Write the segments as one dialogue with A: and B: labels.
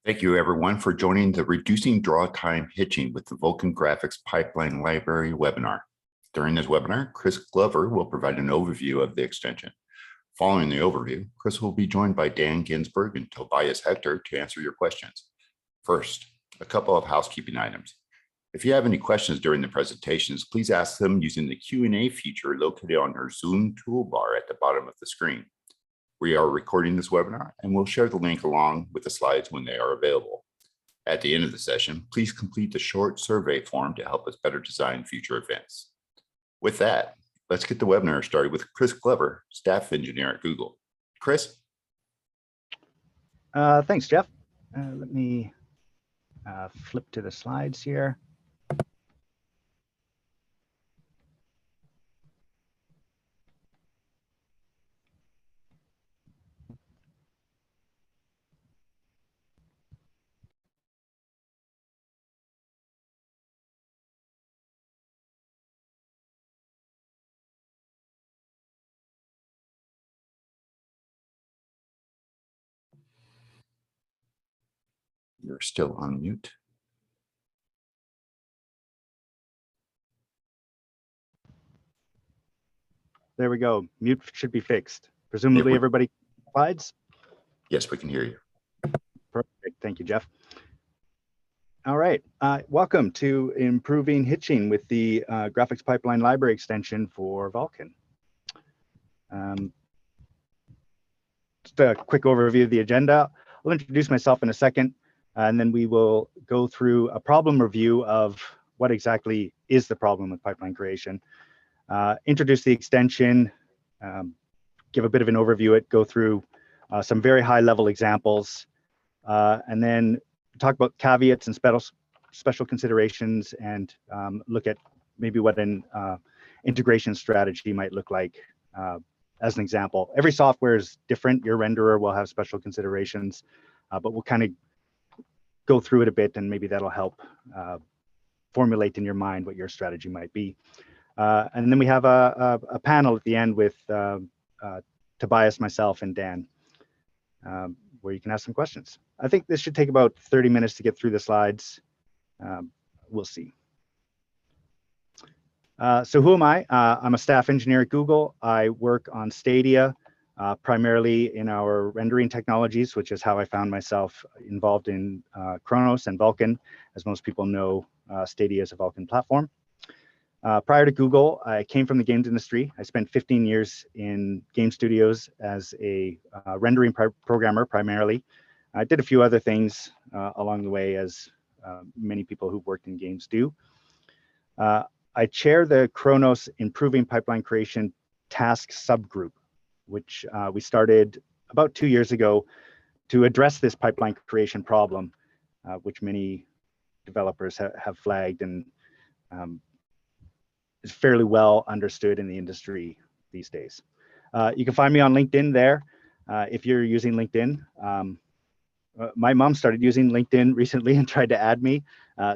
A: Thank you, everyone, for joining the Reducing Draw Time Hitching with the Vulkan Graphics Pipeline Library webinar. During this webinar, Chris Glover will provide an overview of the extension. Following the overview, Chris will be joined by Dan Ginsburg and Tobias Hector to answer your questions. First, a couple of housekeeping items. If you have any questions during the presentations, please ask them using the Q&A feature located on your Zoom toolbar at the bottom of the screen. We are recording this webinar and we'll share the link along with the slides when they are available. At the end of the session, please complete the short survey form to help us better design future events. With that, let's get the webinar started with Chris Glover, staff engineer at Google. Chris?
B: Thanks, Jeff. Let me flip to the slides here.
A: You're still on mute.
B: There we go. Mute should be fixed. Presumably everybody slides?
A: Yes, we can hear you.
B: Perfect. Thank you, Jeff. All right. Welcome to Improving Hitching with the Graphics Pipeline Library extension for Vulkan. Just a quick overview of the agenda. I'll introduce myself in a second, and then we will go through a problem review of what exactly is the problem with pipeline creation. Introduce the extension, give a bit of an overview, go through some very high-level examples, and then talk about caveats and special considerations, and look at maybe what an integration strategy might look like. As an example, every software is different. Your renderer will have special considerations, but we'll kind of go through it a bit, and maybe that'll help formulate in your mind what your strategy might be. And then we have a panel at the end with Tobias, myself, and Dan, where you can ask some questions. I think this should take about 30 minutes to get through the slides. We'll see. So who am I? I'm a staff engineer at Google. I work on Stadia, primarily in our rendering technologies, which is how I found myself involved in Chronos and Vulkan. As most people know, Stadia is a Vulkan platform. Prior to Google, I came from the games industry. I spent 15 years in game studios as a rendering programmer primarily. I did a few other things along the way, as many people who've worked in games do. I chair the Chronos Improving Pipeline Creation Task Subgroup, which we started about 2 years ago to address this pipeline creation problem, which many developers have flagged and is fairly well understood in the industry these days. You can find me on LinkedIn there if you're using LinkedIn. My mom started using LinkedIn recently and tried to add me,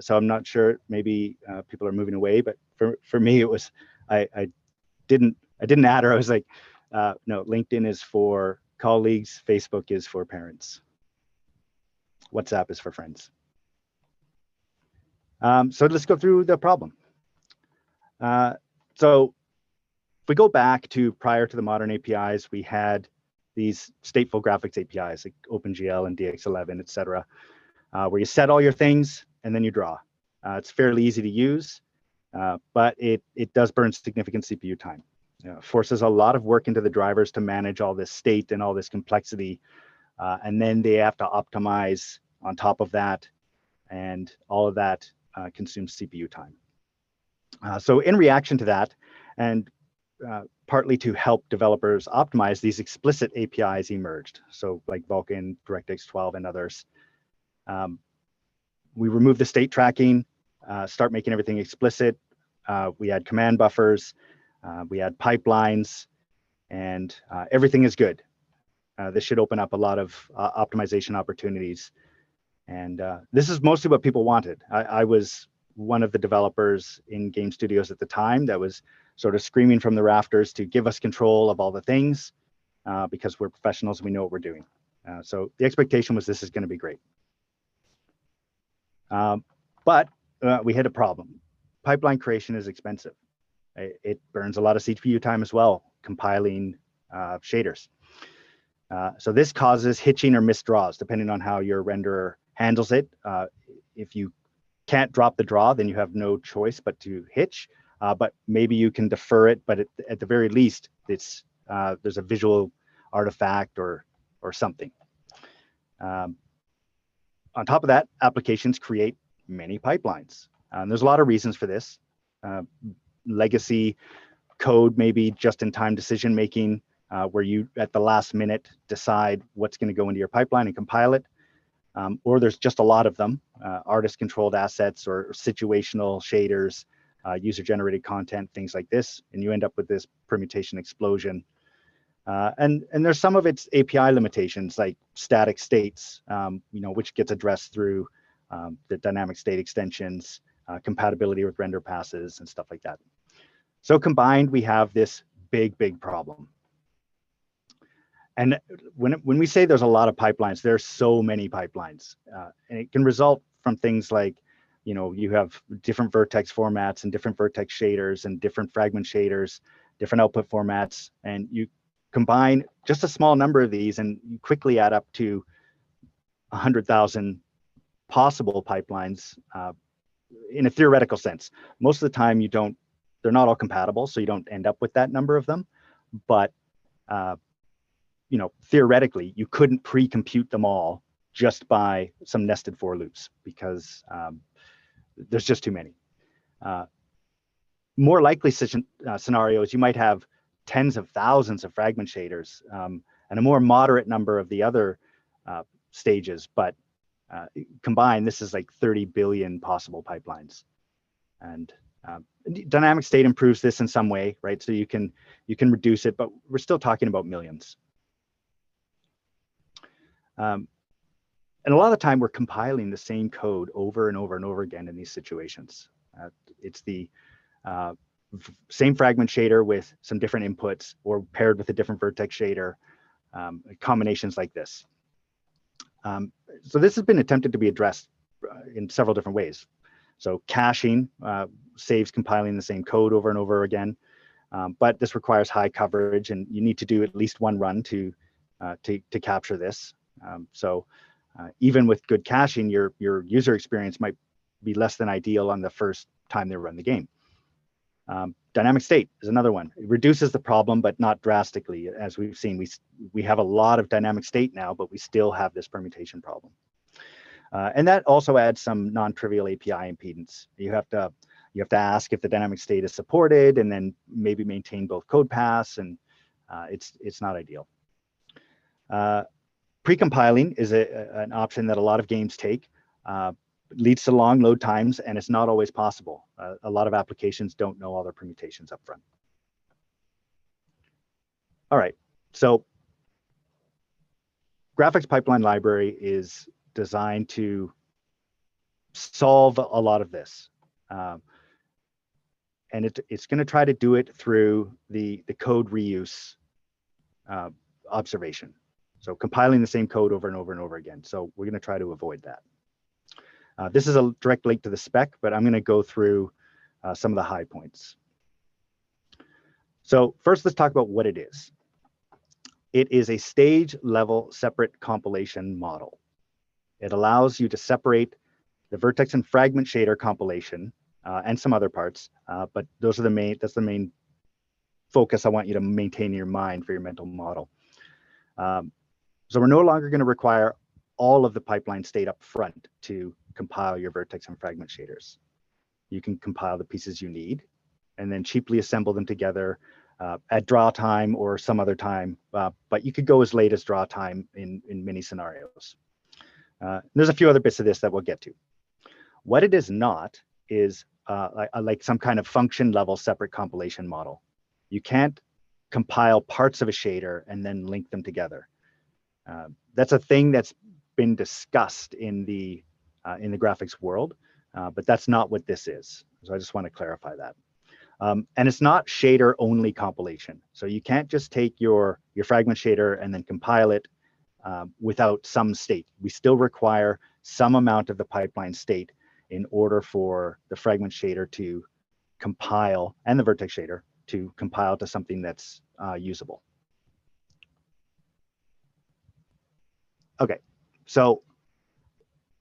B: so I'm not sure, maybe people are moving away, but for me it was, I didn't add her. I was like, no, LinkedIn is for colleagues, Facebook is for parents, WhatsApp is for friends. So let's go through the problem. So if we go back to prior to the modern APIs, we had these stateful graphics APIs like OpenGL and DX11, et cetera, where you set all your things and then you draw. It's fairly easy to use, but it does burn significant CPU time. Forces a lot of work into the drivers to manage all this state and all this complexity, and then they have to optimize on top of that, and all of that consumes CPU time. So in reaction to that, and partly to help developers optimize, these explicit APIs emerged. So like Vulkan, DirectX 12, and others. We removed the state tracking, start making everything explicit. We had command buffers, we had pipelines, and everything is good. This should open up a lot of optimization opportunities. And this is mostly what people wanted. I was one of the developers in game studios at the time that was sort of screaming from the rafters to give us control of all the things, because we're professionals, we know what we're doing. So the expectation was this is going to be great. But we hit a problem. Pipeline creation is expensive. It burns a lot of CPU time as well, compiling shaders. So this causes hitching or missed draws, depending on how your renderer handles it. If you can't drop the draw, then you have no choice but to hitch. But maybe you can defer it, but at the very least, it's there's a visual artifact or something. On top of that, applications create many pipelines. There's a lot of reasons for this. Legacy code, maybe just-in-time decision-making, where you, at the last minute, decide what's going to go into your pipeline and compile it. Or there's just a lot of them, artist-controlled assets or situational shaders, user-generated content, things like this, and you end up with this permutation explosion. And there's some of its API limitations, like static states, which gets addressed through the dynamic state extensions, compatibility with render passes, and stuff like that. So combined, we have this big problem. And when we say there's a lot of pipelines, there's so many pipelines, and it can result from things like, you have different vertex formats and different vertex shaders and different fragment shaders, different output formats, and you combine just a small number of these, and you quickly add up to 100,000 possible pipelines in a theoretical sense. Most of the time, they're not all compatible, so you don't end up with that number of them. But theoretically, you couldn't pre-compute them all just by some nested for loops, because there's just too many. More likely scenarios, you might have tens of thousands of fragment shaders and a more moderate number of the other stages, but combined, this is like 30 billion possible pipelines. And dynamic state improves this in some way, right? So you can reduce it, but we're still talking about millions. And a lot of the time, we're compiling the same code over and over and over again in these situations. It's the same fragment shader with some different inputs, or paired with a different vertex shader, combinations like this. So this has been attempted to be addressed in several different ways. So caching saves compiling the same code over and over again, but this requires high coverage, and you need to do at least one run to capture this. Even with good caching, your user experience might be less than ideal on the first time they run the game. Dynamic state is another one. It reduces the problem, but not drastically. As we've seen, we have a lot of dynamic state now, but we still have this permutation problem. And that also adds some non-trivial API impedance. You have to ask if the dynamic state is supported, and then maybe maintain both code paths, and it's not ideal. Pre-compiling is an option that a lot of games take. Leads to long load times, and it's not always possible. A lot of applications don't know all their permutations up front. All right, so graphics pipeline library is designed to solve a lot of this. And it's going to try to do it through the code reuse observation. So compiling the same code over and over and over again. So we're going to try to avoid that. This is a direct link to the spec, but I'm going to go through some of the high points. So first, let's talk about what it is. It is a stage-level separate compilation model. It allows you to separate the vertex and fragment shader compilation and some other parts, but that's the main focus I want you to maintain in your mind for your mental model. So we're no longer going to require all of the pipeline state up front to compile your vertex and fragment shaders. You can compile the pieces you need and then cheaply assemble them together at draw time or some other time, but you could go as late as draw time in many scenarios. There's a few other bits of this that we'll get to. What it is not is like some kind of function level separate compilation model. You can't compile parts of a shader and then link them together. That's a thing that's been discussed in the graphics world, but that's not what this is. So I just want to clarify that. And it's not shader only compilation. So you can't just take your fragment shader and then compile it without some state. We still require some amount of the pipeline state in order for the fragment shader to compile, and the vertex shader to compile to something that's usable. Okay, so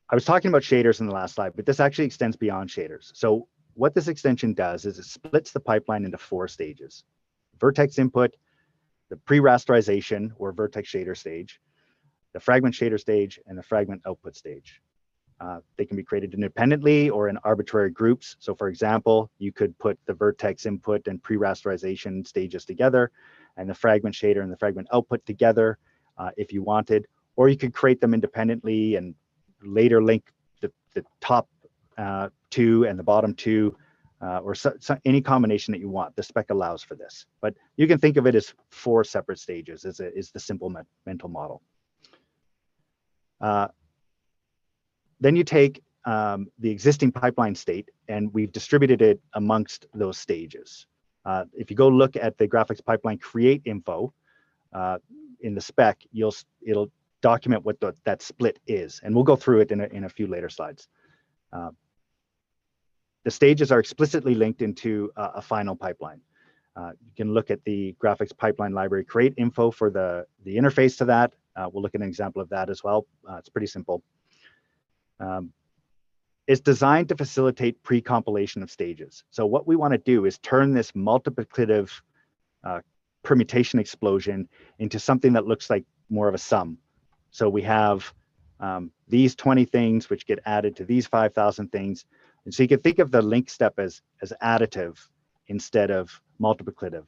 B: I was talking about shaders in the last slide, but this actually extends beyond shaders. So what this extension does is it splits the pipeline into 4 stages: vertex input, the pre-rasterization or vertex shader stage, the fragment shader stage, and the fragment output stage. They can be created independently or in arbitrary groups. So for example, you could put the vertex input and pre-rasterization stages together and the fragment shader and the fragment output together if you wanted, or you could create them independently and later link the top 2 and the bottom 2 or any combination that you want. The spec allows for this, but you can think of it as 4 separate stages is the simple mental model. Then you take the existing pipeline state and we've distributed it amongst those stages. If you go look at the graphics pipeline create info in the spec, it'll document what that split is, and we'll go through it in a few later slides. The stages are explicitly linked into a final pipeline. You can look at the graphics pipeline library create info for the interface to that. We'll look at an example of that as well. It's pretty simple. It's designed to facilitate pre-compilation of stages. So what we want to do is turn this multiplicative permutation explosion into something that looks like more of a sum. So we have these 20 things which get added to these 5,000 things. And so you can think of the link step as additive instead of multiplicative.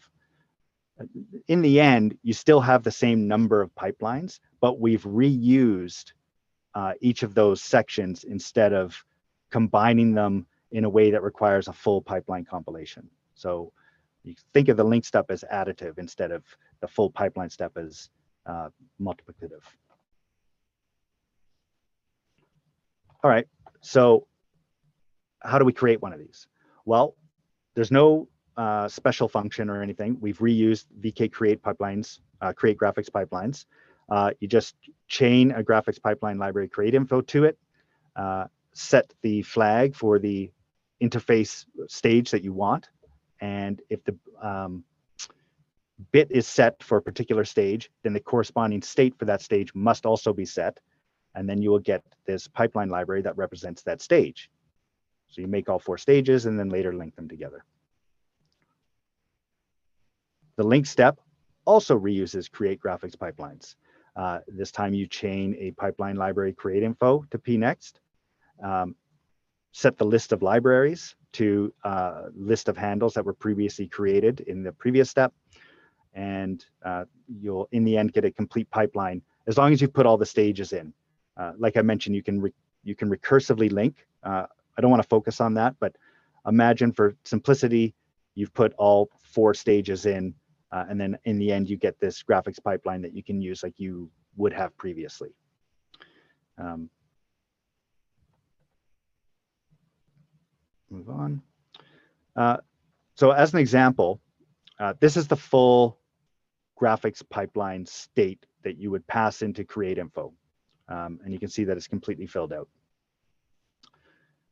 B: In the end, you still have the same number of pipelines, but we've reused each of those sections instead of combining them in a way that requires a full pipeline compilation. So you think of the link step as additive instead of the full pipeline step as multiplicative. All right, so how do we create one of these? Well, there's no special function or anything. We've reused VK create pipelines, create graphics pipelines. You just chain a graphics pipeline library create info to it, set the flag for the interface stage that you want. And if the bit is set for a particular stage, then the corresponding state for that stage must also be set. And then you will get this pipeline library that represents that stage. So you make all 4 stages and then later link them together. The link step also reuses create graphics pipelines. This time you chain a pipeline library create info to pnext, set the list of libraries to list of handles that were previously created in the previous step, and you'll in the end get a complete pipeline as long as you put all the stages in. Like I mentioned, you can recursively link. I don't want to focus on that, but imagine for simplicity, you've put all 4 stages in, and then in the end, you get this graphics pipeline that you can use like you would have previously. Move on. So as an example, this is the full graphics pipeline state that you would pass into create info. And you can see that it's completely filled out.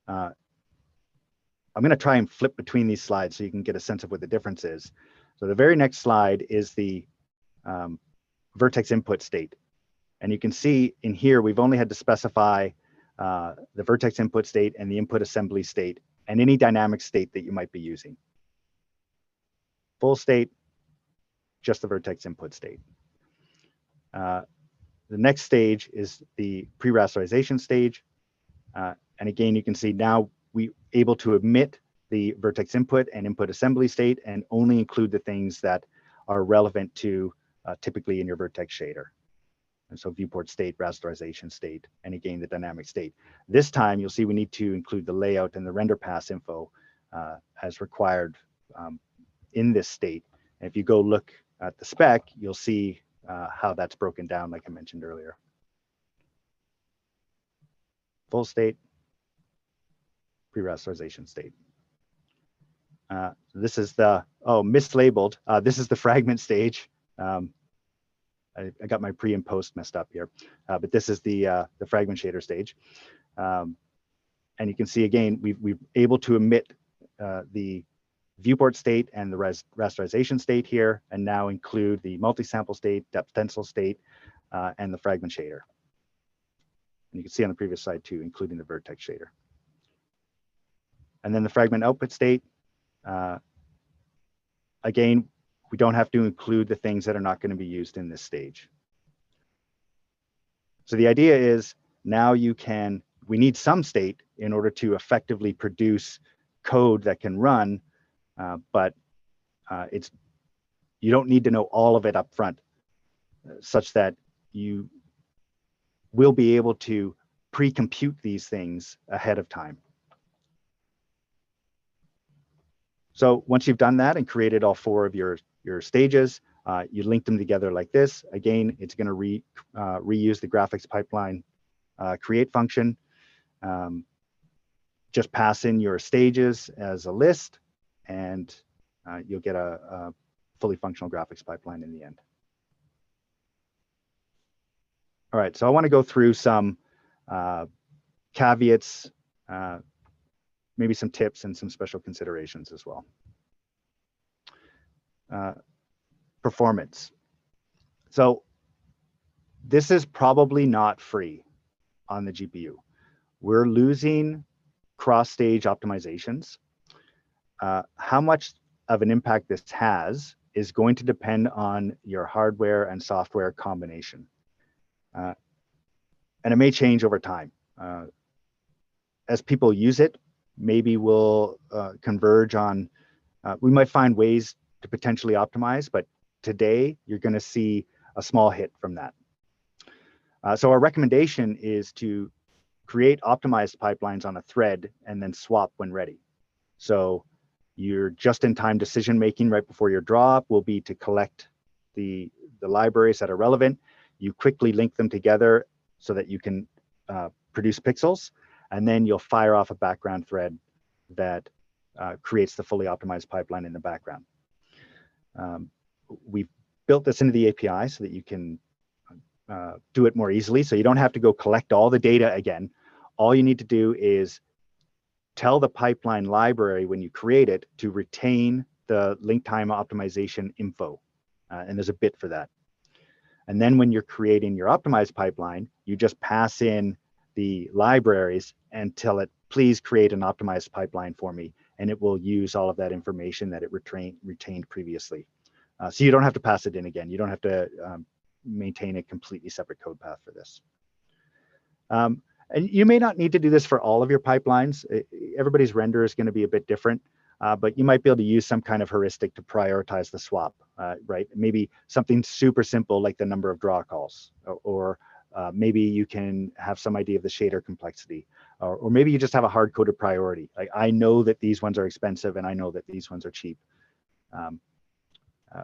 B: I'm going to try and flip between these slides so you can get a sense of what the difference is. So the very next slide is the vertex input state. And you can see in here, we've only had to specify the vertex input state and the input assembly state and any dynamic state that you might be using. Full state, just the vertex input state. The next stage is the pre-rasterization stage. And again, you can see now we're able to omit the vertex input and input assembly state and only include the things that are relevant to typically in your vertex shader. And so viewport state, rasterization state, and again, the dynamic state. This time, you'll see we need to include the layout and the render pass info as required in this state. And if you go look at the spec, you'll see how that's broken down, like I mentioned earlier. Full state, pre-rasterization state. This is the, mislabeled. This is the fragment stage. I got my pre and post messed up here, but this is the fragment shader stage. And you can see again, we've able to emit the viewport state and the rasterization state here, and now include the multisample state, depth tensile state, and the fragment shader. And you can see on the previous slide too, including the vertex shader. And then the fragment output state, again, we don't have to include the things that are not going to be used in this stage. So the idea is now we need some state in order to effectively produce code that can run, but you don't need to know all of it up front, such that you will be able to pre-compute these things ahead of time. So once you've done that and created all 4 of your stages, you link them together like this. Again, it's going to reuse the graphics pipeline create function. Just pass in your stages as a list, and you'll get a fully functional graphics pipeline in the end. All right, so I want to go through some caveats, maybe some tips and some special considerations as well. Performance. So this is probably not free on the GPU. We're losing cross-stage optimizations. How much of an impact this has is going to depend on your hardware and software combination. And it may change over time. As people use it, maybe we'll converge on, we might find ways to potentially optimize, but today you're going to see a small hit from that. So our recommendation is to create optimized pipelines on a thread and then swap when ready. So your just-in-time decision-making right before your draw up will be to collect the libraries that are relevant. You quickly link them together so that you can produce pixels, and then you'll fire off a background thread that creates the fully optimized pipeline in the background. We've built this into the API so that you can do it more easily. So you don't have to go collect all the data again. All you need to do is tell the pipeline library when you create it to retain the link time optimization info. And there's a bit for that. And then when you're creating your optimized pipeline, you just pass in the libraries and tell it, please create an optimized pipeline for me. And it will use all of that information that it retained previously. So you don't have to pass it in again. You don't have to maintain a completely separate code path for this. And you may not need to do this for all of your pipelines. Everybody's render is going to be a bit different, but you might be able to use some kind of heuristic to prioritize the swap, right? Maybe something super simple like the number of draw calls, or maybe you can have some idea of the shader complexity, or maybe you just have a hard-coded priority. Like, I know that these ones are expensive and I know that these ones are cheap.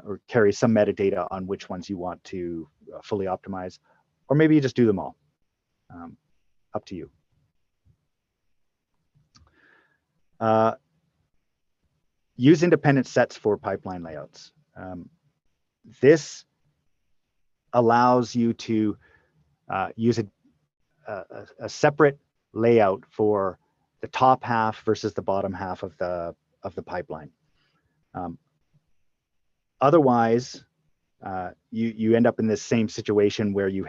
B: Or carry some metadata on which ones you want to fully optimize, or maybe you just do them all. Up to you. Use independent sets for pipeline layouts. This allows you to use a separate layout for the top half versus the bottom half of the pipeline. Otherwise, you end up in this same situation where you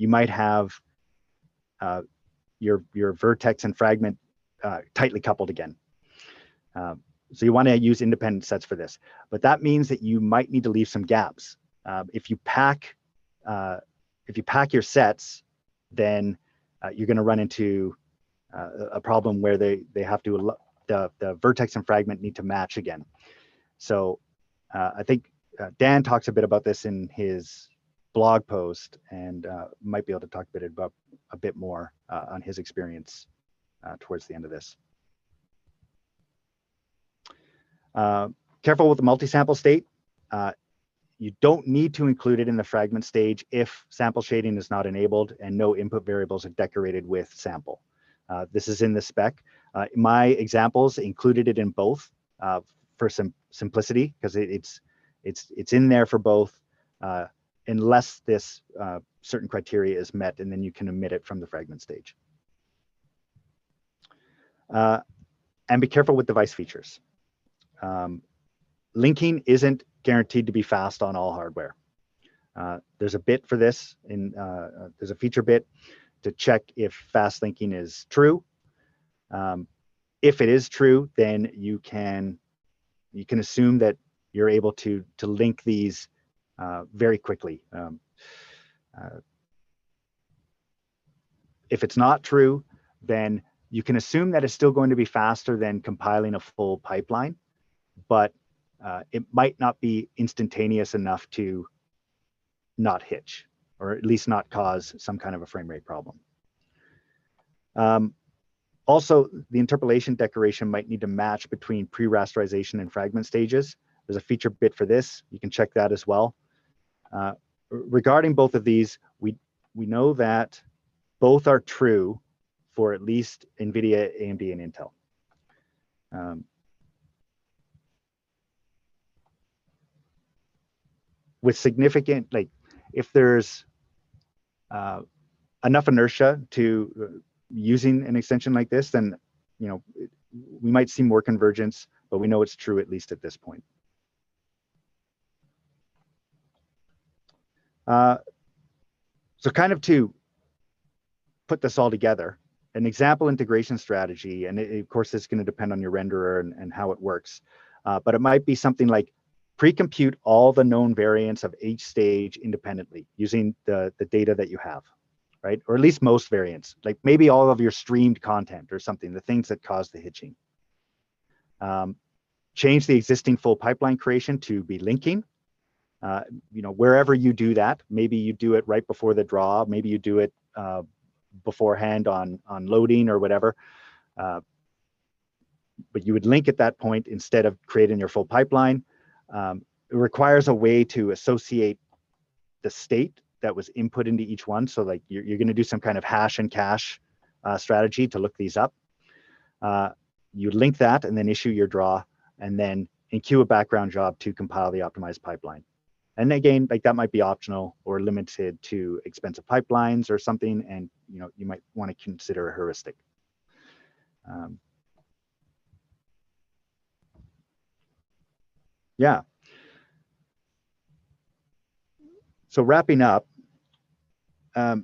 B: might have your vertex and fragment tightly coupled again. So you want to use independent sets for this, but that means that you might need to leave some gaps. If you pack your sets, then you're going to run into a problem where they have to the vertex and fragment need to match again. So I think Dan talks a bit about this in his blog post, and might be able to talk a bit more on his experience towards the end of this. Careful with the multi-sample state. You don't need to include it in the fragment stage if sample shading is not enabled and no input variables are decorated with sample. This is in the spec. My examples included it in both for some simplicity, because it's in there for both. unless this certain criteria is met, and then you can omit it from the fragment stage. And be careful with device features. Linking isn't guaranteed to be fast on all hardware. There's a bit for this, there's a feature bit to check if fast linking is true. If it is true, then you can assume that you're able to link these very quickly. If it's not true, then you can assume that it's still going to be faster than compiling a full pipeline, but it might not be instantaneous enough to not hitch, or at least not cause some kind of a frame rate problem. Also, the interpolation decoration might need to match between pre-rasterization and fragment stages. There's a feature bit for this. You can check that as well. Regarding both of these, we know that both are true for at least NVIDIA, AMD, and Intel. With significant, like, if there's enough inertia to using an extension like this, then we might see more convergence, but we know it's true at least at this point. So kind of to put this all together, an example integration strategy, and of course it's going to depend on your renderer and how it works, but it might be something like pre-compute all the known variants of each stage independently using the data that you have, right? Or at least most variants, like maybe all of your streamed content or something, the things that cause the hitching. Change the existing full pipeline creation to be linking. Wherever you do that, maybe you do it right before the draw, maybe you do it beforehand on loading or whatever. But you would link at that point instead of creating your full pipeline. It requires a way to associate the state that was input into each one. So like you're going to do some kind of hash and cache strategy to look these up. You link that and then issue your draw, and then enqueue a background job to compile the optimized pipeline. And again, like that might be optional or limited to expensive pipelines or something, and you might want to consider a heuristic. Yeah. So wrapping up, the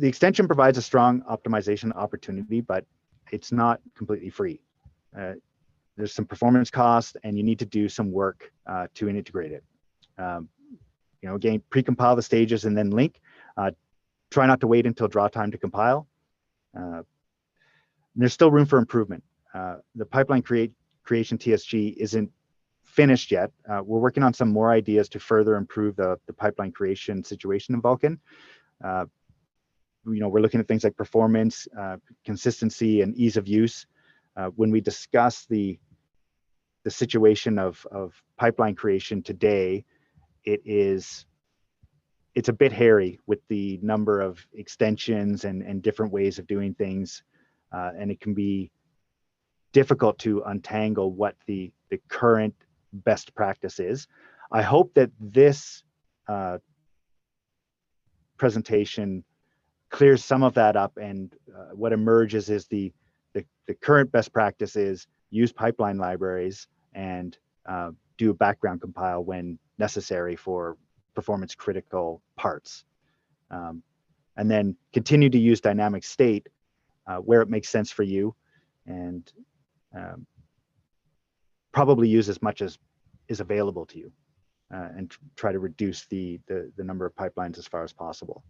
B: extension provides a strong optimization opportunity, but it's not completely free. There's some performance cost, and you need to do some work to integrate it. Again, pre-compile the stages and then link. Try not to wait until draw time to compile. There's still room for improvement. The pipeline creation TSG isn't finished yet. We're working on some more ideas to further improve the pipeline creation situation in Vulkan. We're looking at things like performance, consistency, and ease of use. When we discuss the situation of pipeline creation today, it's a bit hairy with the number of extensions and different ways of doing things, and it can be difficult to untangle what the current best practice is. I hope that this presentation clears some of that up, and what emerges is the current best practice is use pipeline libraries and do a background compile when necessary for performance critical parts. And then continue to use dynamic state where it makes sense for you, and probably use as much as is available to you, and try to reduce the number of pipelines as far as possible.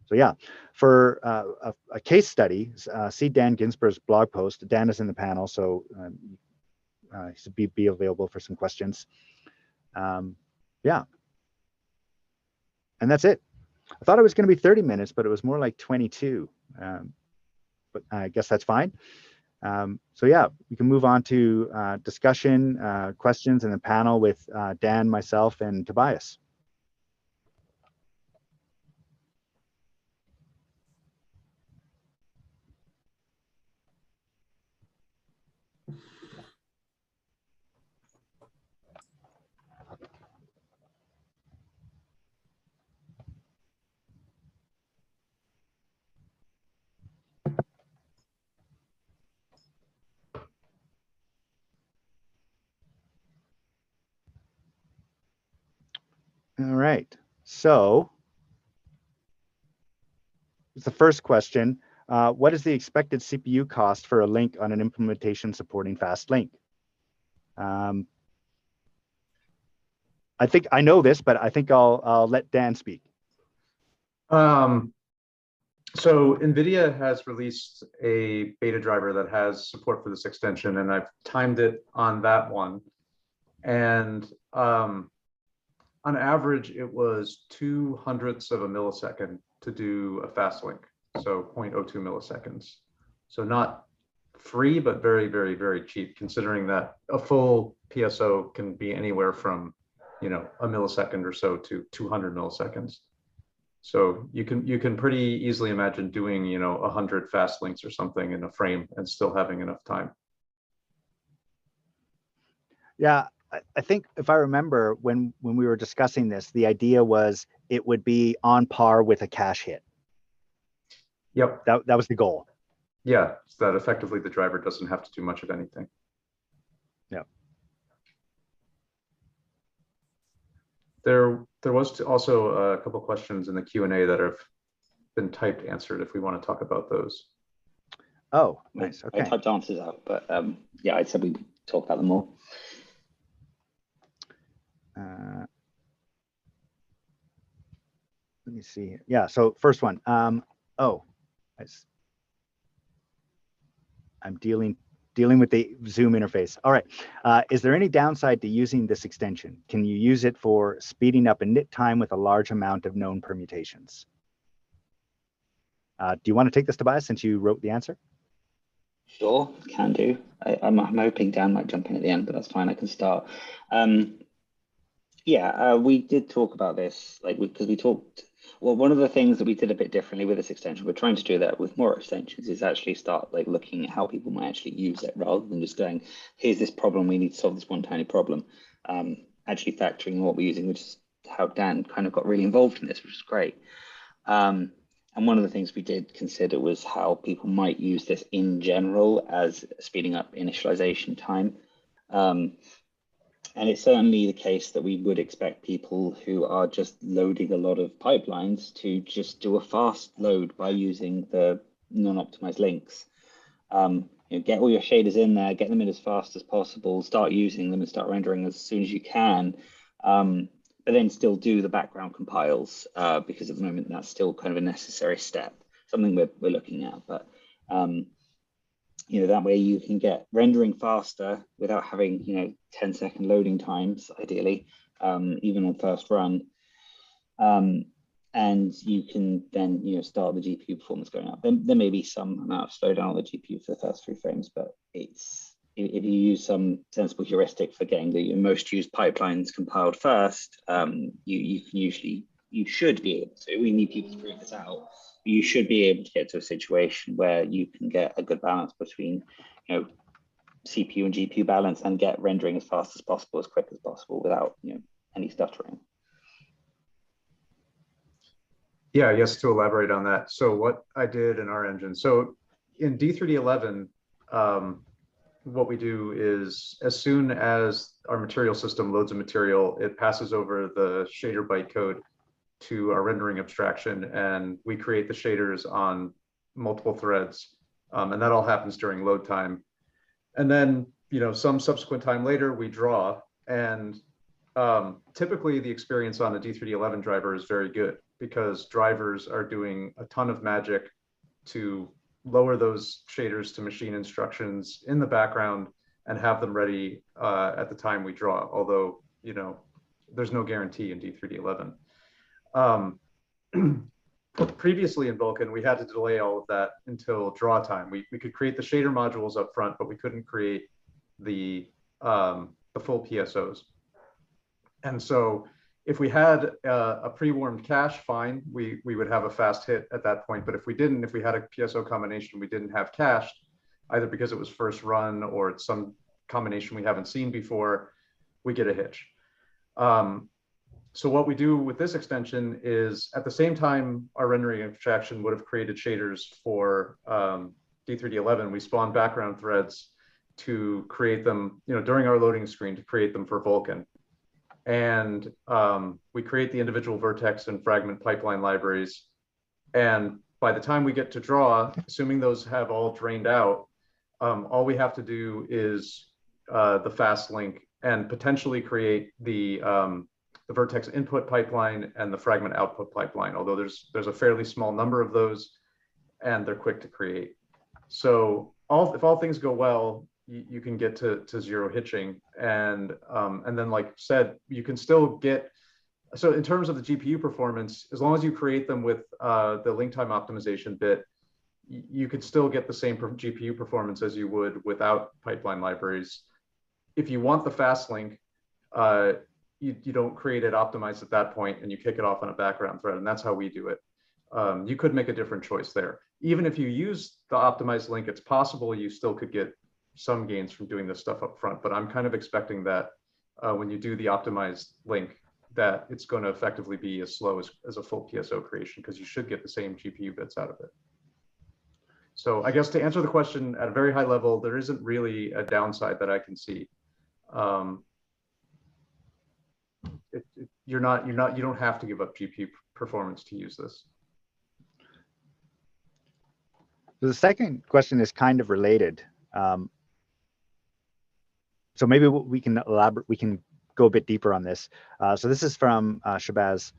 B: So yeah, for a case study, see Dan Ginsburg's blog post. Dan is in the panel, so he should be available for some questions. Yeah, and that's it. I thought it was going to be 30 minutes, but it was more like 22. But I guess that's fine. So yeah, we can move on to discussion, questions in the panel with Dan, myself, and Tobias. All right. So the first question, what is the expected CPU cost for a link on an implementation supporting fast link? I think I know this, but I think I'll let Dan speak.
C: So NVIDIA has released a beta driver that has support for this extension, and I've timed it on that one. And on average, it was 2/100ths of a millisecond to do a fast link, so 0.02 milliseconds. So not free, but very, very, very cheap, considering that a full PSO can be anywhere from, a millisecond or so to 200 milliseconds. So you can pretty easily imagine doing, 100 fast links or something in a frame and still having enough time.
B: Yeah, I think if I remember when we were discussing this, the idea was it would be on par with a cache hit.
C: Yep.
B: That was the goal.
C: Yeah, so that effectively the driver doesn't have to do much of anything.
B: Yeah.
C: There was also a couple of questions in the Q&A that have been typed answered if we want to talk about those.
B: Oh, nice. Okay.
D: I typed answers out, but yeah, I said we'd talk about them more.
B: Let me see. Yeah, so first one. I'm dealing with the Zoom interface. All right. Is there any downside to using this extension? Can you use it for speeding up init time with a large amount of known permutations? Do you want to take this, Tobias, since you wrote the answer?
D: Sure, can do. I'm hoping Dan might jump in at the end, but that's fine. I can start. Yeah, we did talk about this, because we talked. Well, one of the things that we did a bit differently with this extension, we're trying to do that with more extensions, is actually start looking at how people might actually use it rather than just going, here's this problem, we need to solve this one tiny problem. Actually factoring what we're using, which is how Dan kind of got really involved in this, which is great. And one of the things we did consider was how people might use this in general as speeding up initialization time. And it's certainly the case that we would expect people who are just loading a lot of pipelines to just do a fast load by using the non-optimized links. Get all your shaders in there, get them in as fast as possible, start using them and start rendering as soon as you can, but then still do the background compiles, because at the moment that's still kind of a necessary step, something we're looking at. But that way you can get rendering faster without having 10-second loading times, ideally, even on first run, and you can then start the GPU performance going up. There may be some amount of slowdown on the GPU for the first 3 frames, but if you use some sensible heuristic for getting the most used pipelines compiled first, you should be able to. We need people to prove this out. You should be able to get to a situation where you can get a good balance between, CPU and GPU balance, and get rendering as fast as possible, as quick as possible, without any stuttering.
C: Yeah, yes, to elaborate on that. So what I did in our engine, so in D3D11, what we do is as soon as our material system loads a material, it passes over the shader bytecode to our rendering abstraction, and we create the shaders on multiple threads, and that all happens during load time. And then some subsequent time later we draw, and typically the experience on a D3D11 driver is very good, because drivers are doing a ton of magic to lower those shaders to machine instructions in the background and have them ready at the time we draw, although there's no guarantee in D3D11. Previously in Vulkan, we had to delay all of that until draw time. We could create the shader modules up front, but we couldn't create the full PSOs. And so if we had a pre-warmed cache, fine, we would have a fast hit at that point. But if we didn't, if we had a PSO combination we didn't have cached, either because it was first run or it's some combination we haven't seen before, we get a hitch. So what we do with this extension is, at the same time our rendering abstraction would have created shaders for D3D11, we spawn background threads to create them, during our loading screen, to create them for Vulkan. and we create the individual vertex and fragment pipeline libraries. And by the time we get to draw, assuming those have all drained out, all we have to do is the fast link and potentially create the vertex input pipeline and the fragment output pipeline, although there's a fairly small number of those and they're quick to create. So if all things go well, you can get to zero hitching. And then, like said, you can still get, so in terms of the GPU performance, as long as you create them with the link time optimization bit, you could still get the same GPU performance as you would without pipeline libraries. If you want the fast link, you don't create it optimized at that point and you kick it off on a background thread, and that's how we do it. You could make a different choice there. Even if you use the optimized link, it's possible you still could get some gains from doing this stuff up front, but I'm kind of expecting that when you do the optimized link, that it's going to effectively be as slow as a full PSO creation, because you should get the same GPU bits out of it. So I guess to answer the question at a very high level, there isn't really a downside that I can see. You don't have to give up GPU performance to use this.
B: So the second question is kind of related. So maybe we can elaborate, we can go a bit deeper on this. So this is from Shabazz.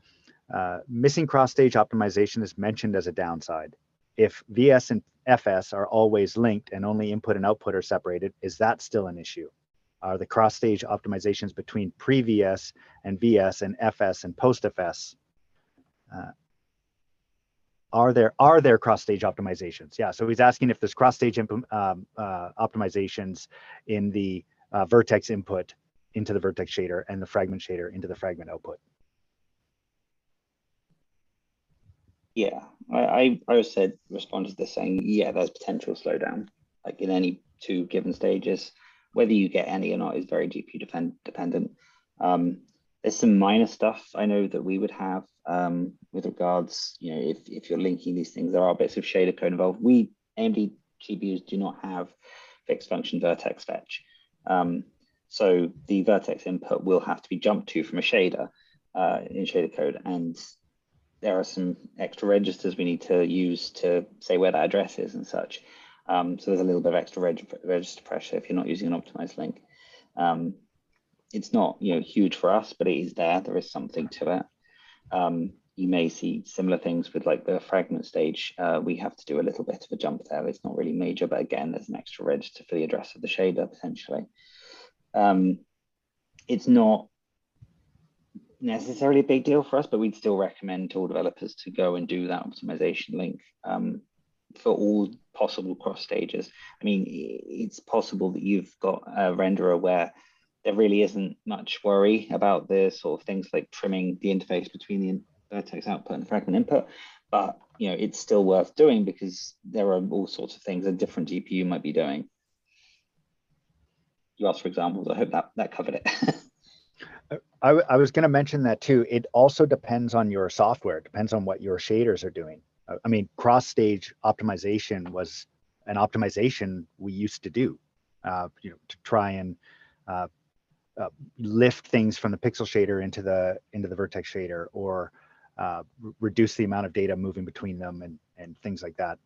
B: Missing cross-stage optimization is mentioned as a downside. If VS and FS are always linked and only input and output are separated, is that still an issue? Are the cross-stage optimizations between pre-VS and VS and FS and post-FS, are there cross-stage optimizations? Yeah, so he's asking if there's cross-stage optimizations in the vertex input into the vertex shader and the fragment shader into the fragment output.
D: Yeah, I said respond to this saying, yeah, there's potential slowdown, like in any two given stages. Whether you get any or not is very GPU dependent. There's some minor stuff I know that we would have with regards, if you're linking these things, there are bits of shader code involved. AMD GPUs do not have fixed function vertex fetch. So the vertex input will have to be jumped to from a shader in shader code. And there are some extra registers we need to use to say where that address is and such. So there's a little bit of extra register pressure if you're not using an optimized link. It's not huge for us, but it is there. There is something to it. You may see similar things with like the fragment stage. We have to do a little bit of a jump there. It's not really major, but again, there's an extra register for the address of the shader potentially. It's not necessarily a big deal for us, but we'd still recommend to all developers to go and do that optimization link for all possible cross stages. I mean, it's possible that you've got a renderer where there really isn't much worry about the sort of things like trimming the interface between the vertex output and the fragment input, but it's still worth doing because there are all sorts of things a different GPU might be doing. You asked for examples. I hope that covered it.
B: I was going to mention that too. It also depends on your software. It depends on what your shaders are doing. I mean, cross-stage optimization was an optimization we used to do, to try and lift things from the pixel shader into the vertex shader, or reduce the amount of data moving between them and things like that.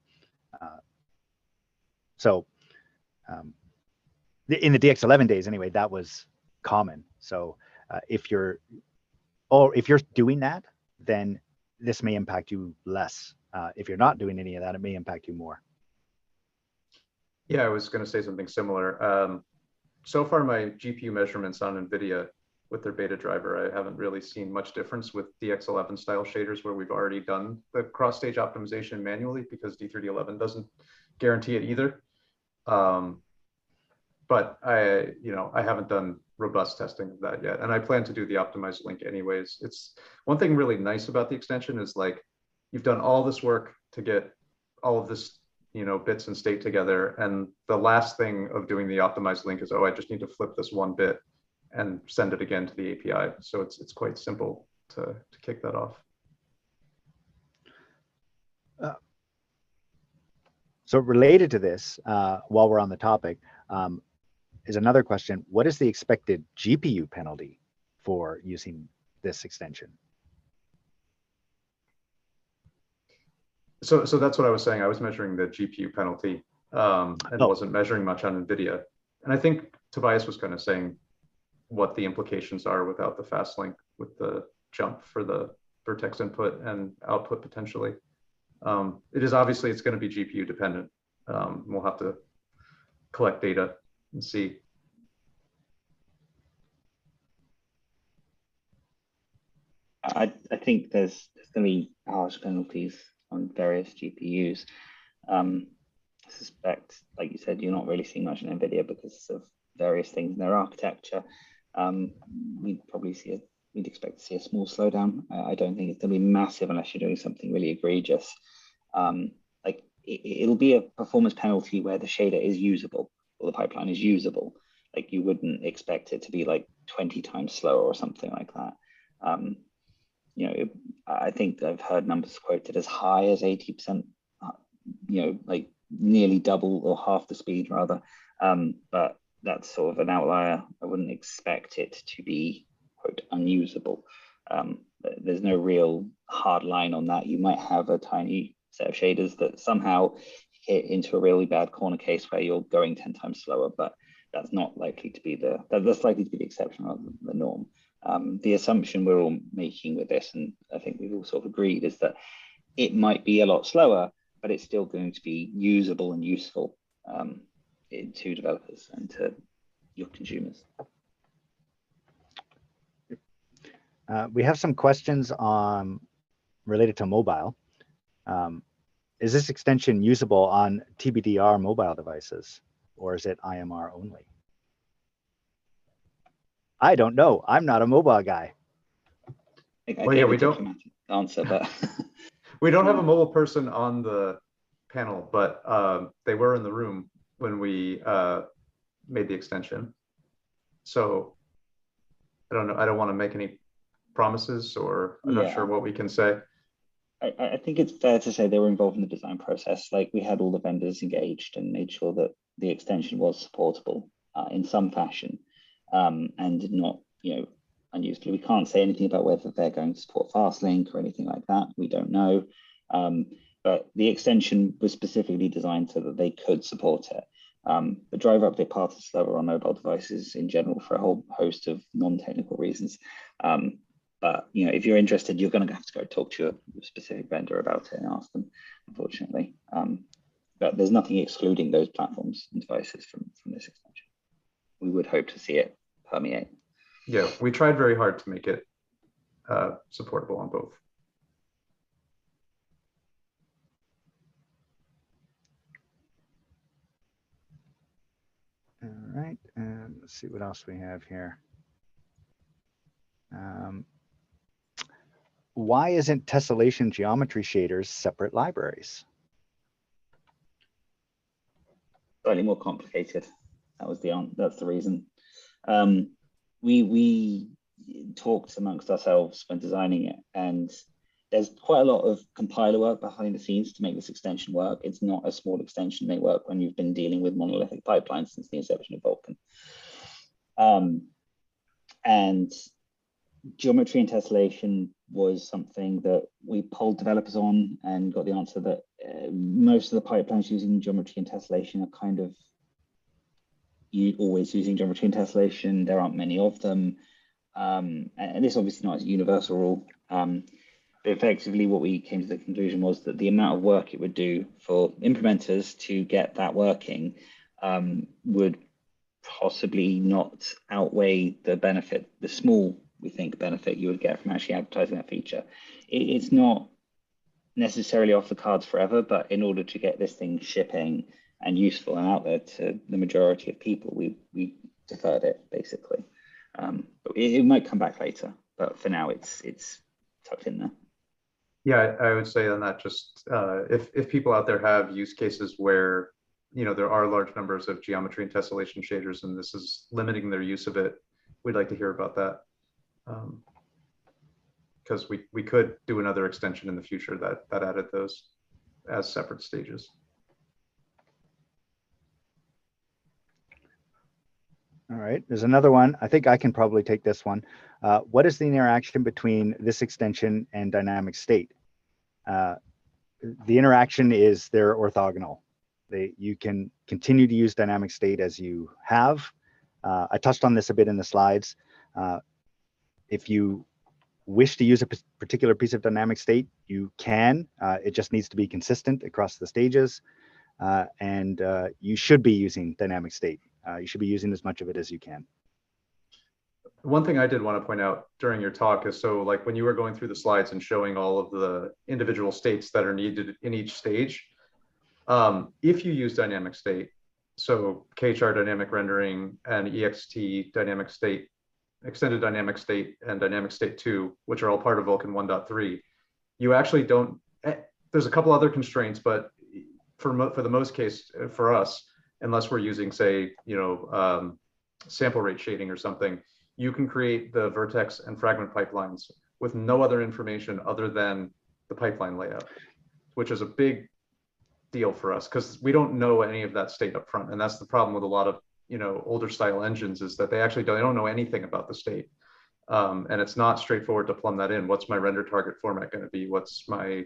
B: In the DX11 days, anyway, that was common. So if you're doing that, then this may impact you less. If you're not doing any of that, it may impact you more.
C: Yeah, I was going to say something similar. So far, my GPU measurements on NVIDIA with their beta driver, I haven't really seen much difference with DX11 style shaders where we've already done the cross-stage optimization manually, because D3011 doesn't guarantee it either. But I haven't done robust testing of that yet, and I plan to do the optimized link anyways. It's one thing really nice about the extension is like you've done all this work to get all of this bits and state together, and the last thing of doing the optimized link is, oh, I just need to flip this one bit and send it again to the API. So it's quite simple to kick that off.
B: So related to this, while we're on the topic, is another question. What is the expected GPU penalty for using this extension?
C: So that's what I was saying. I was measuring the GPU penalty and wasn't measuring much on NVIDIA. And I think Tobias was kind of saying what the implications are without the fast link with the jump for the vertex input and output potentially. It is obviously, it's going to be GPU dependent. We'll have to collect data and see.
D: I think there's going to be harsh penalties on various GPUs. I suspect, like you said, you're not really seeing much in NVIDIA because of various things in their architecture. We'd probably we'd expect to see a small slowdown. I don't think it's going to be massive unless you're doing something really egregious. Like it'll be a performance penalty where the shader is usable or the pipeline is usable. Like you wouldn't expect it to be like 20 times slower or something like that. You know, I think I've heard numbers quoted as high as 80%, you know, like nearly double or half the speed rather. But that's sort of an outlier. I wouldn't expect it to be, quote, unusable. There's no real hard line on that. You might have a tiny set of shaders that somehow hit into a really bad corner case where you're going 10 times slower, but that's not likely to be that's likely to be the exception rather than the norm. The assumption we're all making with this, and I think we've all sort of agreed, is that it might be a lot slower, but it's still going to be usable and useful to developers and to your consumers.
B: We have some questions related to mobile. Is this extension usable on TBDR mobile devices, or is it IMR only? I don't know. I'm not a mobile guy.
C: Well, yeah, we don't
D: answer, but
C: we don't have a mobile person on the panel, but they were in the room when we made the extension. So I don't know. I don't want to make any promises, or I'm not sure what we can say.
D: I think it's fair to say they were involved in the design process. Like we had all the vendors engaged and made sure that the extension was supportable in some fashion, and not, you know, unusefully. We can't say anything about whether they're going to support FastLink or anything like that. We don't know. But the extension was specifically designed so that they could support it. The driver update path is slower on mobile devices in general for a whole host of non-technical reasons. But you know, if you're interested, you're going to have to go talk to your specific vendor about it and ask them, unfortunately. But there's nothing excluding those platforms and devices from this extension. We would hope to see it permeate.
C: Yeah, we tried very hard to make it supportable on both.
B: All right, and let's see what else we have here. Why isn't tessellation geometry shaders separate libraries?
D: Slightly more complicated. That's the reason. We talked amongst ourselves when designing it, and there's quite a lot of compiler work behind the scenes to make this extension work. It's not a small extension. They work when you've been dealing with monolithic pipelines since the inception of Vulkan. And geometry and tessellation was something that we polled developers on and got the answer that most of the pipelines using geometry and tessellation are kind of always using geometry and tessellation. There aren't many of them. And this obviously not as a universal rule. But effectively what we came to the conclusion was that the amount of work it would do for implementers to get that working would possibly not outweigh the benefit, the small, we think, benefit you would get from actually advertising that feature. It's not necessarily off the cards forever, but in order to get this thing shipping and useful and out there to the majority of people, we deferred it basically. But it might come back later, but for now it's tucked in there.
C: Yeah, I would say on that, just if people out there have use cases where, you know, there are large numbers of geometry and tessellation shaders and this is limiting their use of it, we'd like to hear about that. Because we could do another extension in the future that added those as separate stages.
B: All right, there's another one. I think I can probably take this one. What is the interaction between this extension and dynamic state? The interaction is they're orthogonal. You can continue to use dynamic state as you have. I touched on this a bit in the slides. If you wish to use a particular piece of dynamic state, you can. It just needs to be consistent across the stages. And you should be using dynamic state. You should be using as much of it as you can.
C: One thing I did want to point out during your talk is, so like when you were going through the slides and showing all of the individual states that are needed in each stage, if you use dynamic state, so KHR dynamic rendering and EXT dynamic state, extended dynamic state and dynamic state 2, which are all part of Vulkan 1.3, you actually don't, there's a couple other constraints, but for the most case for us, unless we're using, say, sample rate shading or something, you can create the vertex and fragment pipelines with no other information other than the pipeline layout, which is a big deal for us because we don't know any of that state up front. And that's the problem with a lot of older style engines, is that they don't know anything about the state. And it's not straightforward to plumb that in. What's my render target format going to be? What's my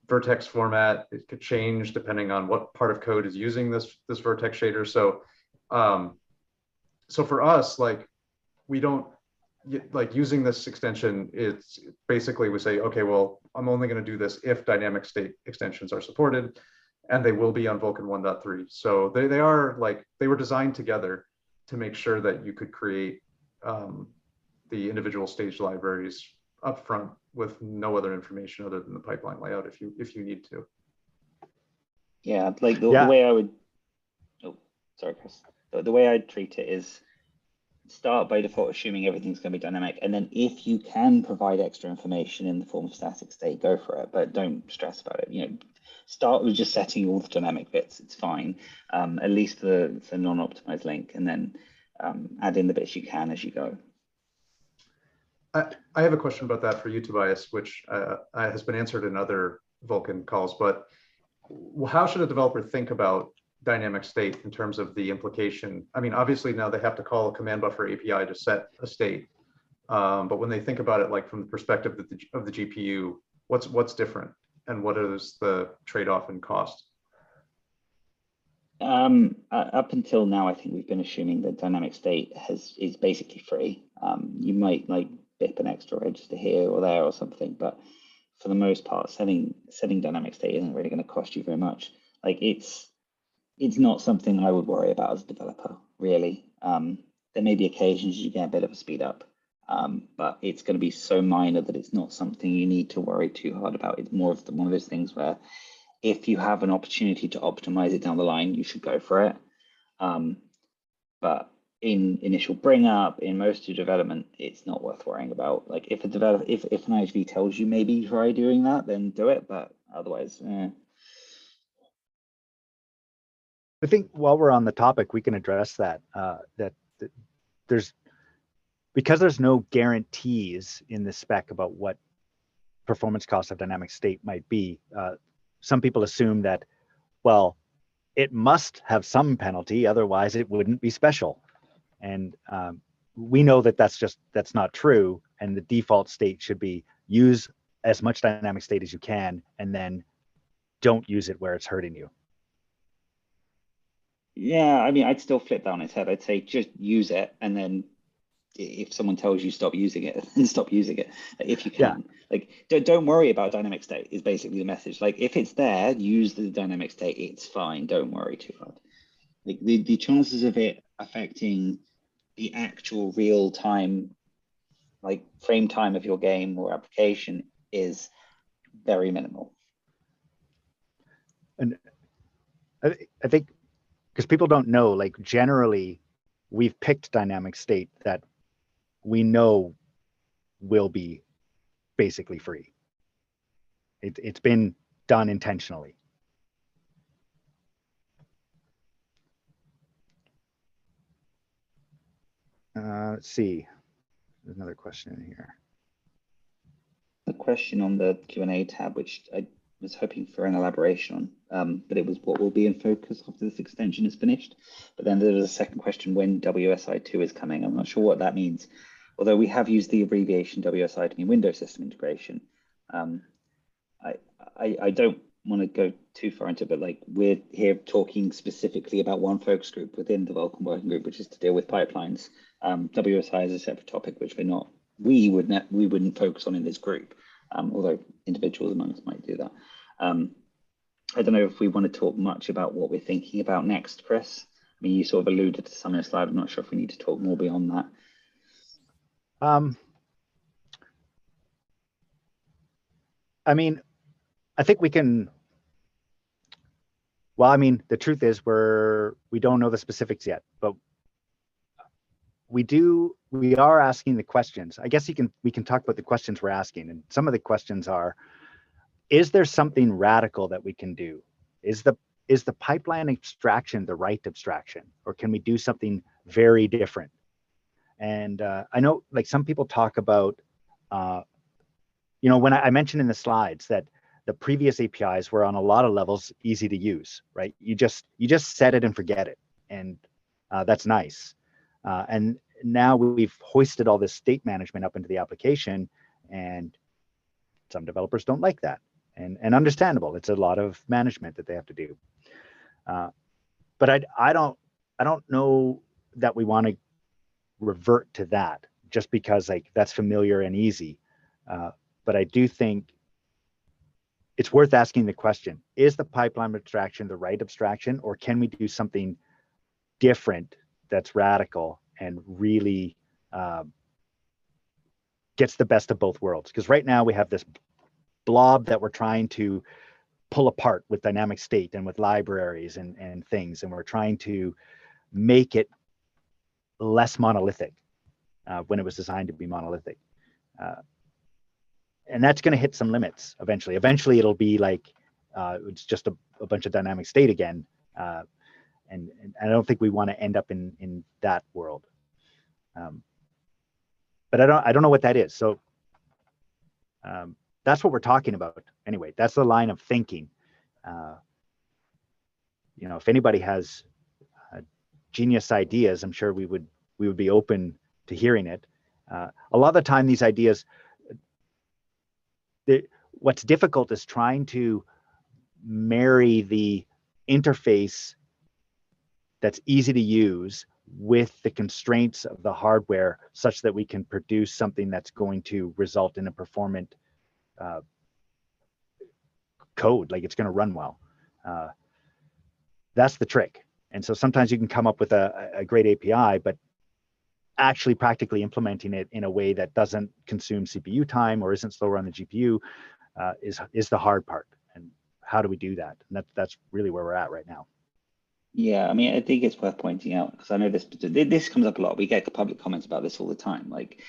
C: vertex format? It could change depending on what part of code is using this vertex shader. So for us, like, we don't like using this extension. It's basically, we say, okay, well, I'm only going to do this if dynamic state extensions are supported, and they will be on Vulkan 1.3. So they are like, they were designed together to make sure that you could create the individual stage libraries up front with no other information other than the pipeline layout if you need to.
D: Yeah, like the way I would, oh, sorry, Chris. The way I'd treat it is start by default assuming everything's going to be dynamic, and then if you can provide extra information in the form of static state, go for it, but don't stress about it. Start with just setting all the dynamic bits. It's fine, at least for non-optimized link, and then add in the bits you can as you go.
C: I have a question about that for you, Tobias, which has been answered in other Vulkan calls, but how should a developer think about dynamic state in terms of the implication? I mean, obviously now they have to call a command buffer API to set a state, but when they think about it, like from the perspective of the GPU, what's different, and what is the trade-off in cost?
D: Up until now, I think we've been assuming that dynamic state is basically free. You might like bip an extra register here or there or something, but for the most part, setting dynamic state isn't really going to cost you very much. Like it's not something I would worry about as a developer, really. There may be occasions you get a bit of a speed up, but it's going to be so minor that it's not something you need to worry too hard about. It's more of one of those things where if you have an opportunity to optimize it down the line, you should go for it. But in initial bring up, in most of your development, it's not worth worrying about. Like if an IHV tells you maybe try doing that, then do it. But otherwise,
B: I think while we're on the topic, we can address that. Because there's no guarantees in the spec about what performance cost of dynamic state might be. Some people assume that, well, it must have some penalty, otherwise it wouldn't be special. And we know that that's not true. And the default state should be use as much dynamic state as you can, and then don't use it where it's hurting you.
D: Yeah, I mean, I'd still flip that on its head. I'd say just use it, and then if someone tells you stop using it, then stop using it if you can. Yeah. Like, don't worry about dynamic state is basically the message. Like, if it's there, use the dynamic state. It's fine. Don't worry too hard. Like the chances of it affecting the actual real time, like frame time of your game or application, is very minimal.
B: And I think because people don't know, like generally, we've picked dynamic state that we know will be basically free. It's been done intentionally. Let's see. There's another question in here.
D: A question on the Q&A tab, which was hoping for an elaboration on, but it was what will be in focus after this extension is finished. But then there was a second question, when WSI2 is coming. I'm not sure what that means, although we have used the abbreviation WSI to mean Windows System Integration. I don't want to go too far into it, but like we're here talking specifically about one focus group within the Vulkan working group, which is to deal with pipelines. WSI is a separate topic, which we wouldn't focus on in this group, although individuals among us might do that. I don't know if we want to talk much about what we're thinking about next, Chris. I mean, you sort of alluded to some in a slide. I'm not sure if we need to talk more beyond that.
B: I mean, I think we can. Well, I mean, the truth is we don't know the specifics yet, but we are asking the questions. I guess we can talk about the questions we're asking. And some of the questions are, is there something radical that we can do? Is the pipeline abstraction the right abstraction, or can we do something very different? And I know like some people talk about, when I mentioned in the slides that the previous APIs were on a lot of levels easy to use, right? You just set it and forget it. And that's nice. And now we've hoisted all this state management up into the application, and some developers don't like that. And understandable, it's a lot of management that they have to do. But I don't know that we want to revert to that just because like that's familiar and easy. But I do think it's worth asking the question, is the pipeline abstraction the right abstraction, or can we do something different that's radical and really gets the best of both worlds? Because right now we have this blob that we're trying to pull apart with dynamic state and with libraries and things, and we're trying to make it less monolithic when it was designed to be monolithic. And that's going to hit some limits eventually. Eventually, it'll be like it's just a bunch of dynamic state again, and I don't think we want to end up in that world. But I don't know what that is. So that's what we're talking about anyway. That's the line of thinking. If anybody has genius ideas, I'm sure we would be open to hearing it. A lot of the time, these ideas. What's difficult is trying to marry the interface that's easy to use with the constraints of the hardware such that we can produce something that's going to result in a performant code, like it's going to run well. That's the trick. And so sometimes you can come up with a great API, but actually practically implementing it in a way that doesn't consume CPU time or isn't slower on the GPU is the hard part. And how do we do that? And that's really where we're at right now.
D: Yeah, I mean, I think it's worth pointing out, because I know this comes up a lot. We get public comments about this all the time, like,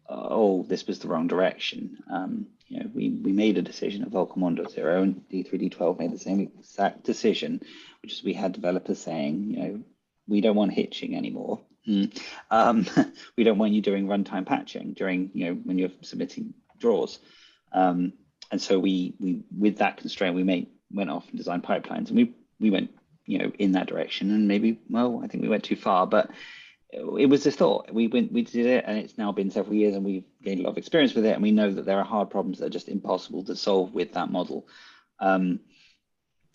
D: oh, this was the wrong direction. We made a decision at Vulkan 1.0, and D3D12 made the same exact decision, which is we had developers saying, we don't want hitching anymore. We don't want you doing runtime patching during, when you're submitting draws. And so we with that constraint, we went off and designed pipelines, and we went, in that direction. And maybe, I think we went too far, but it was a thought. We did it, and it's now been several years, and we've gained a lot of experience with it. And we know that there are hard problems that are just impossible to solve with that model.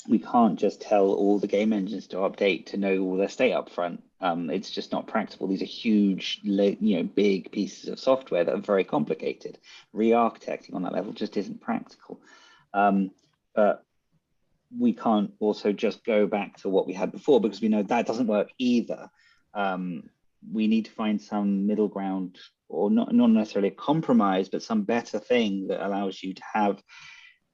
D: We can't just tell all the game engines to update to know all their state up front. It's just not practical. These are huge, big pieces of software that are very complicated. Re-architecting on that level just isn't practical. But we can't also just go back to what we had before, because we know that doesn't work either. We need to find some middle ground, or not necessarily a compromise, but some better thing that allows you to have,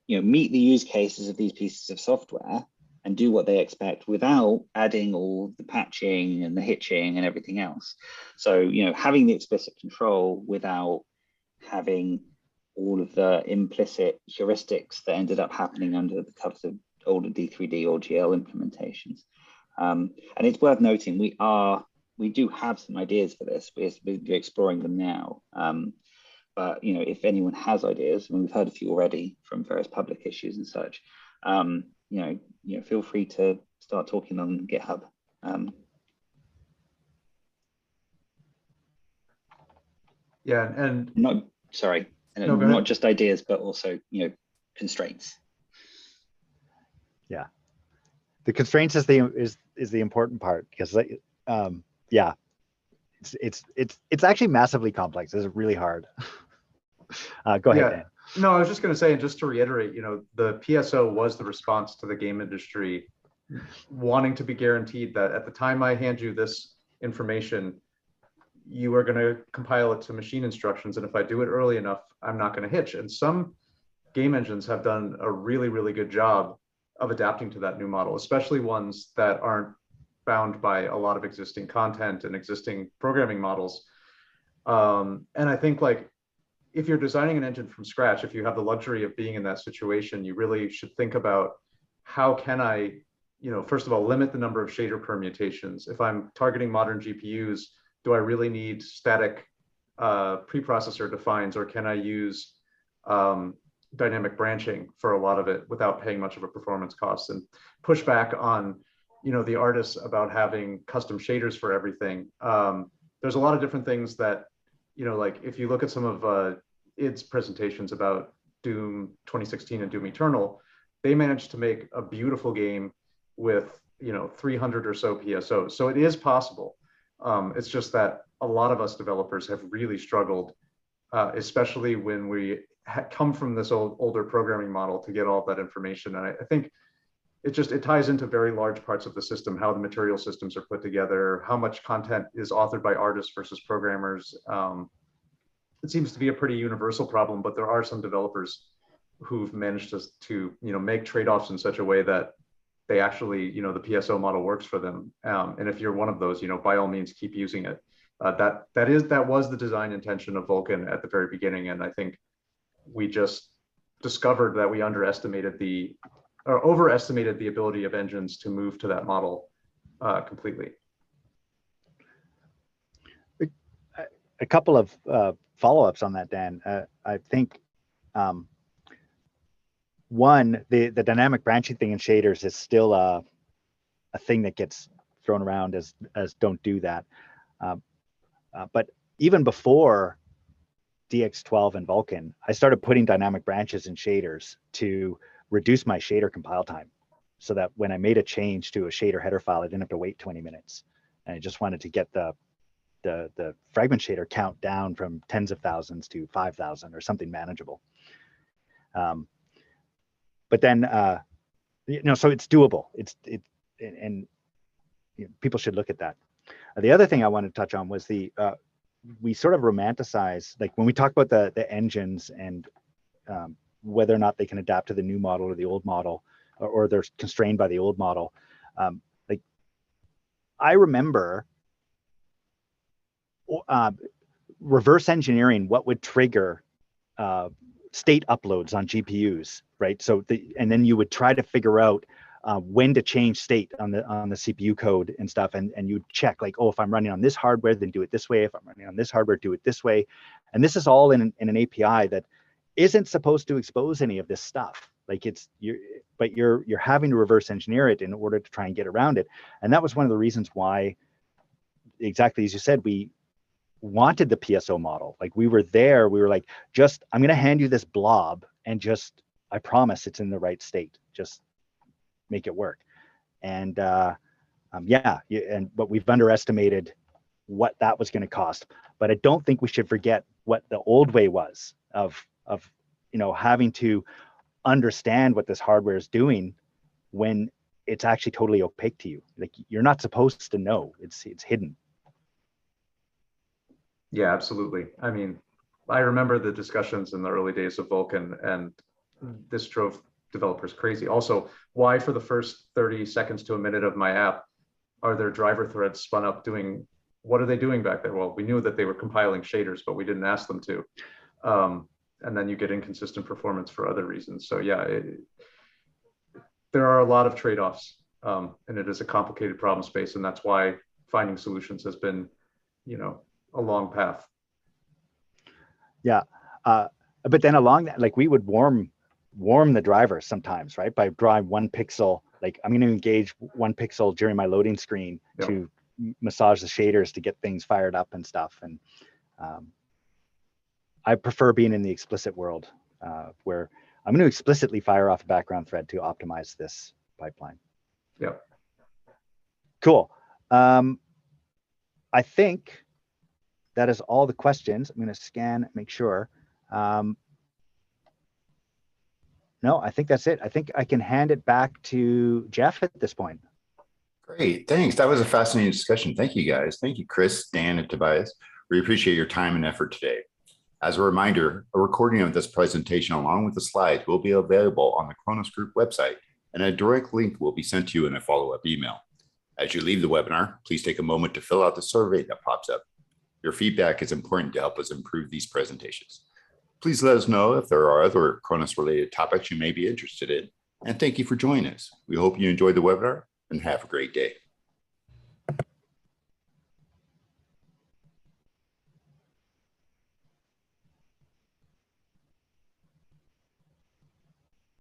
D: meet the use cases of these pieces of software and do what they expect without adding all the patching and the hitching and everything else. So, having the explicit control without having all of the implicit heuristics that ended up happening under the covers of older D3D or GL implementations. And it's worth noting, we do have some ideas for this. We're exploring them now. But if anyone has ideas, and we've heard a few already from various public issues and such, feel free to start talking on GitHub.
C: Yeah, and
D: not just ideas, but also constraints.
B: Yeah, the constraints is the important part, because it's actually massively complex. It's really hard. Go ahead, Dan.
C: No, I was just going to say, and just to reiterate, the PSO was the response to the game industry wanting to be guaranteed that at the time I hand you this information, you are going to compile it to machine instructions. And if I do it early enough, I'm not going to hitch. And some game engines have done a really, really good job of adapting to that new model, especially ones that aren't bound by a lot of existing content and existing programming models. And I think, like, if you're designing an engine from scratch, if you have the luxury of being in that situation, you really should think about how can I, first of all, limit the number of shader permutations. If I'm targeting modern GPUs, do I really need static preprocessor defines, or can I use dynamic branching for a lot of it without paying much of a performance cost? And push back on, the artists about having custom shaders for everything. There's a lot of different things that, like if you look at some of ID's presentations about Doom 2016 and Doom Eternal, they managed to make a beautiful game with 300 or so PSOs. So it is possible. It's just that a lot of us developers have really struggled, especially when we come from this older programming model, to get all that information. And I think it ties into very large parts of the system, how the material systems are put together, how much content is authored by artists versus programmers. It seems to be a pretty universal problem, but there are some developers who've managed to make trade-offs in such a way that they actually, the PSO model works for them. And if you're one of those, by all means, keep using it. That was the design intention of Vulkan at the very beginning. And I think we just discovered that we overestimated the ability of engines to move to that model completely.
B: A couple of follow-ups on that, Dan. I think one, the dynamic branching thing in shaders is still a thing that gets thrown around as don't do that. But even before DX12 and Vulkan, I started putting dynamic branches in shaders to reduce my shader compile time, so that when I made a change to a shader header file, I didn't have to wait 20 minutes. And I just wanted to get the fragment shader count down from tens of thousands to 5,000 or something manageable. But then, so it's doable. And people should look at that. The other thing I wanted to touch on was we sort of romanticize, like when we talk about the engines and whether or not they can adapt to the new model or the old model, or they're constrained by the old model. Like I remember reverse engineering what would trigger state uploads on GPUs, right? So and then you would try to figure out when to change state on the CPU code and stuff, and you check like, oh, if I'm running on this hardware, then do it this way. If I'm running on this hardware, do it this way. And this is all in an API that isn't supposed to expose any of this stuff. Like you're having to reverse engineer it in order to try and get around it. And that was one of the reasons why, exactly as you said, we wanted the PSO model. Like we were like, I'm going to hand you this blob and I promise it's in the right state. Just make it work. And but we've underestimated what that was going to cost. But I don't think we should forget what the old way was of having to understand what this hardware is doing when it's actually totally opaque to you. Like you're not supposed to know. It's hidden.
C: Yeah, absolutely. I mean, I remember the discussions in the early days of Vulkan, and this drove developers crazy. Also, why for the first 30 seconds to a minute of my app are there driver threads spun up doing, what are they doing back there? Well, we knew that they were compiling shaders, but we didn't ask them to. And then you get inconsistent performance for other reasons. So yeah, there are a lot of trade-offs, and it is a complicated problem space. And that's why finding solutions has been, a long path.
B: Yeah. But then along that, like we would warm the driver sometimes, right? By drawing 1 pixel, like I'm going to engage 1 pixel during my loading screen to massage the shaders to get things fired up and stuff. And I prefer being in the explicit world where I'm going to explicitly fire off a background thread to optimize this pipeline.
C: Yeah.
B: Cool. I think that is all the questions. I'm going to scan, make sure. No, I think that's it. I think I can hand it back to Jeff at this point.
A: Great, thanks. That was a fascinating discussion. Thank you, guys. Thank you, Chris, Dan, and Tobias. We appreciate your time and effort today. As a reminder, a recording of this presentation along with the slides will be available on the Kronos Group website, and a direct link will be sent to you in a follow-up email. As you leave the webinar, please take a moment to fill out the survey that pops up. Your feedback is important to help us improve these presentations. Please let us know if there are other Kronos-related topics you may be interested in. And thank you for joining us. We hope you enjoyed the webinar and have a great day.